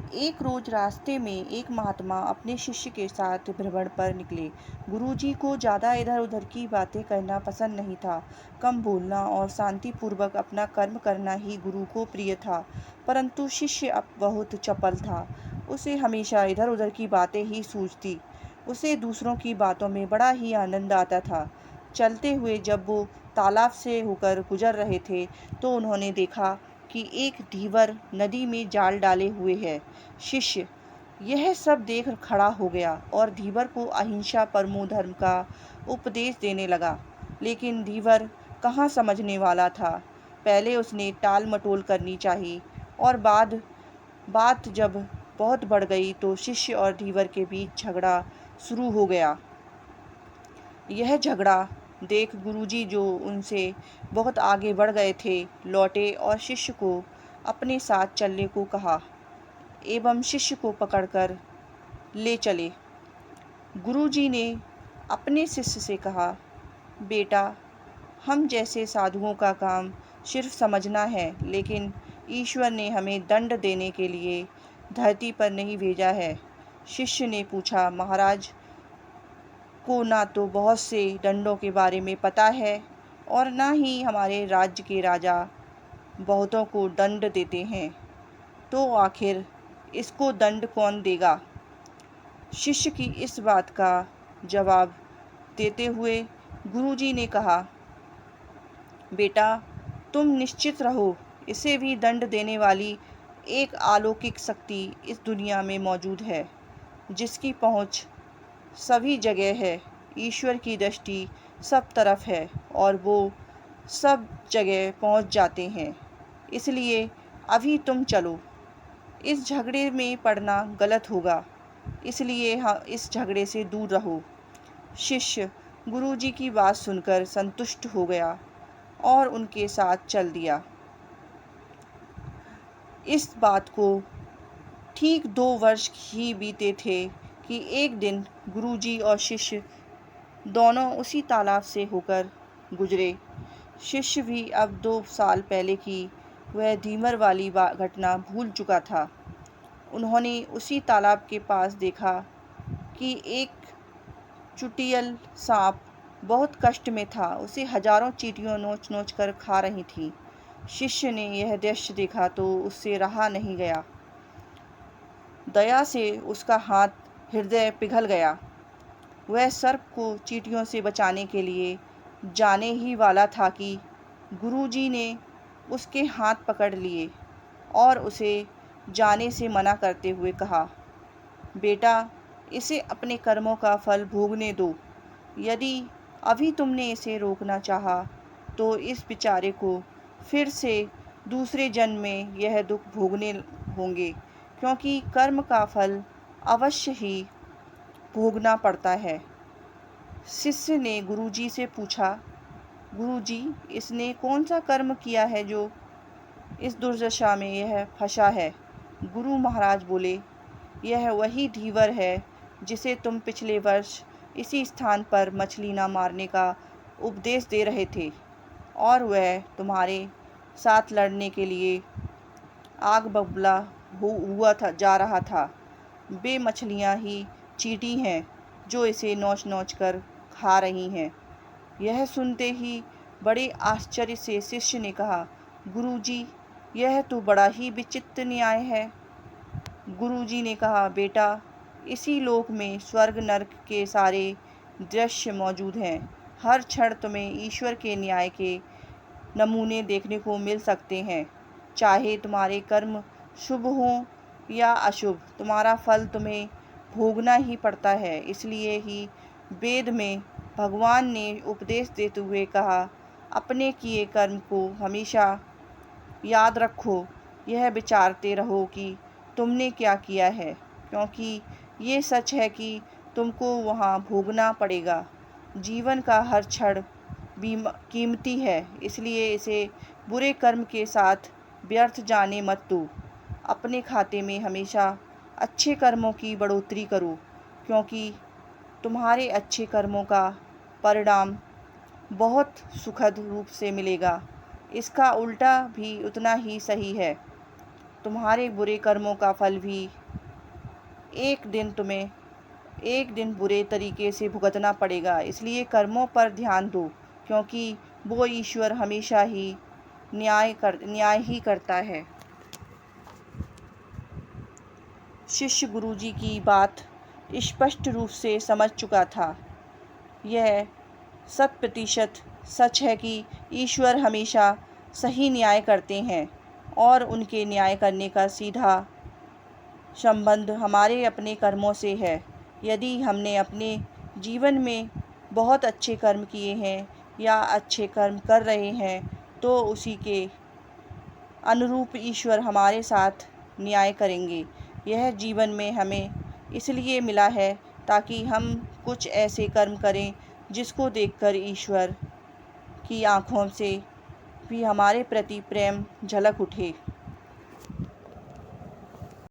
एक रोज रास्ते में एक महात्मा अपने शिष्य के साथ भ्रमण पर निकले। गुरुजी को ज्यादा इधर उधर की बातें करना पसंद नहीं था। कम बोलना और शांति पूर्वक अपना कर्म करना ही गुरु को प्रिय था। परंतु शिष्य अब बहुत चपल था। उसे हमेशा इधर उधर की बातें ही सूझती। उसे दूसरों की बातों में बड़ा ही आनंद आता था। चलते हुए जब वो तालाब से होकर गुजर रहे थे तो उन्होंने देखा कि एक धीवर नदी में जाल डाले हुए है। शिष्य यह सब देख खड़ा हो गया और धीवर को अहिंसा परमो धर्म का उपदेश देने लगा। लेकिन धीवर कहाँ समझने वाला था। पहले उसने टाल मटोल करनी चाहिए और बात जब बहुत बढ़ गई तो शिष्य और धीवर के बीच झगड़ा शुरू हो गया। यह झगड़ा देख गुरुजी, जो उनसे बहुत आगे बढ़ गए थे, लौटे और शिष्य को अपने साथ चलने को कहा एवं शिष्य को पकड़कर ले चले। गुरुजी ने अपने शिष्य से कहा, बेटा, हम जैसे साधुओं का काम सिर्फ समझना है, लेकिन ईश्वर ने हमें दंड देने के लिए धरती पर नहीं भेजा है। शिष्य ने पूछा, महाराज को ना तो बहुत से दंडों के बारे में पता है और ना ही हमारे राज्य के राजा बहुतों को दंड देते हैं, तो आखिर इसको दंड कौन देगा। शिष्य की इस बात का जवाब देते हुए गुरुजी ने कहा, बेटा, तुम निश्चित रहो, इसे भी दंड देने वाली एक अलौकिक शक्ति इस दुनिया में मौजूद है, जिसकी पहुंच सभी जगह है। ईश्वर की दृष्टि सब तरफ है और वो सब जगह पहुंच जाते हैं। इसलिए अभी तुम चलो। इस झगड़े में पड़ना गलत होगा, इसलिए इस झगड़े से दूर रहो। शिष्य गुरुजी की बात सुनकर संतुष्ट हो गया और उनके साथ चल दिया। इस बात को ठीक 2 वर्ष ही बीते थे कि एक दिन गुरुजी और शिष्य दोनों उसी तालाब से होकर गुजरे। शिष्य भी अब 2 साल पहले की वह धीमर वाली घटना भूल चुका था। उन्होंने उसी तालाब के पास देखा कि एक चुटियल सांप बहुत कष्ट में था। उसे हजारों चींटियां नोच नोच कर खा रही थीं। शिष्य ने यह दृश्य देखा तो उससे रहा नहीं गया। दया से उसका हाथ हृदय पिघल गया। वह सर्प को चींटियों से बचाने के लिए जाने ही वाला था कि गुरुजी ने उसके हाथ पकड़ लिए और उसे जाने से मना करते हुए कहा, बेटा, इसे अपने कर्मों का फल भोगने दो। यदि अभी तुमने इसे रोकना चाहा तो इस बेचारे को फिर से दूसरे जन्म में यह दुख भोगने होंगे, क्योंकि कर्म का फल अवश्य ही भोगना पड़ता है। शिष्य ने गुरुजी से पूछा, गुरुजी, इसने कौन सा कर्म किया है जो इस दुर्दशा में यह फंसा है। गुरु महाराज बोले, यह वही धीवर है जिसे तुम पिछले वर्ष इसी स्थान पर मछली न मारने का उपदेश दे रहे थे और वह तुम्हारे साथ लड़ने के लिए आग बबूला हुआ था जा रहा था। वे मछलियाँ ही चींटी हैं जो इसे नोच नोच कर खा रही हैं। यह सुनते ही बड़े आश्चर्य से शिष्य ने कहा, गुरुजी, यह तो बड़ा ही विचित्र न्याय है। गुरुजी ने कहा, बेटा, इसी लोक में स्वर्ग नरक के सारे दृश्य मौजूद हैं। हर क्षण तुम्हें ईश्वर के न्याय के नमूने देखने को मिल सकते हैं। चाहे तुम्हारे कर्म शुभ हों या अशुभ, तुम्हारा फल तुम्हें भोगना ही पड़ता है। इसलिए ही वेद में भगवान ने उपदेश देते हुए कहा, अपने किए कर्म को हमेशा याद रखो, यह विचारते रहो कि तुमने क्या किया है, क्योंकि ये सच है कि तुमको वहाँ भोगना पड़ेगा। जीवन का हर क्षण कीमती है, इसलिए इसे बुरे कर्म के साथ व्यर्थ जाने मत दो। अपने खाते में हमेशा अच्छे कर्मों की बढ़ोतरी करो, क्योंकि तुम्हारे अच्छे कर्मों का परिणाम बहुत सुखद रूप से मिलेगा। इसका उल्टा भी उतना ही सही है। तुम्हारे बुरे कर्मों का फल भी एक दिन बुरे तरीके से भुगतना पड़ेगा। इसलिए कर्मों पर ध्यान दो, क्योंकि वो ईश्वर हमेशा ही न्याय ही करता है। शिष्य गुरुजी की बात स्पष्ट रूप से समझ चुका था। यह 100% सच है कि ईश्वर हमेशा सही न्याय करते हैं और उनके न्याय करने का सीधा संबंध हमारे अपने कर्मों से है। यदि हमने अपने जीवन में बहुत अच्छे कर्म किए हैं या अच्छे कर्म कर रहे हैं, तो उसी के अनुरूप ईश्वर हमारे साथ न्याय करेंगे। यह जीवन में हमें इसलिए मिला है ताकि हम कुछ ऐसे कर्म करें जिसको देखकर ईश्वर की आँखों से भी हमारे प्रति प्रेम झलक उठे।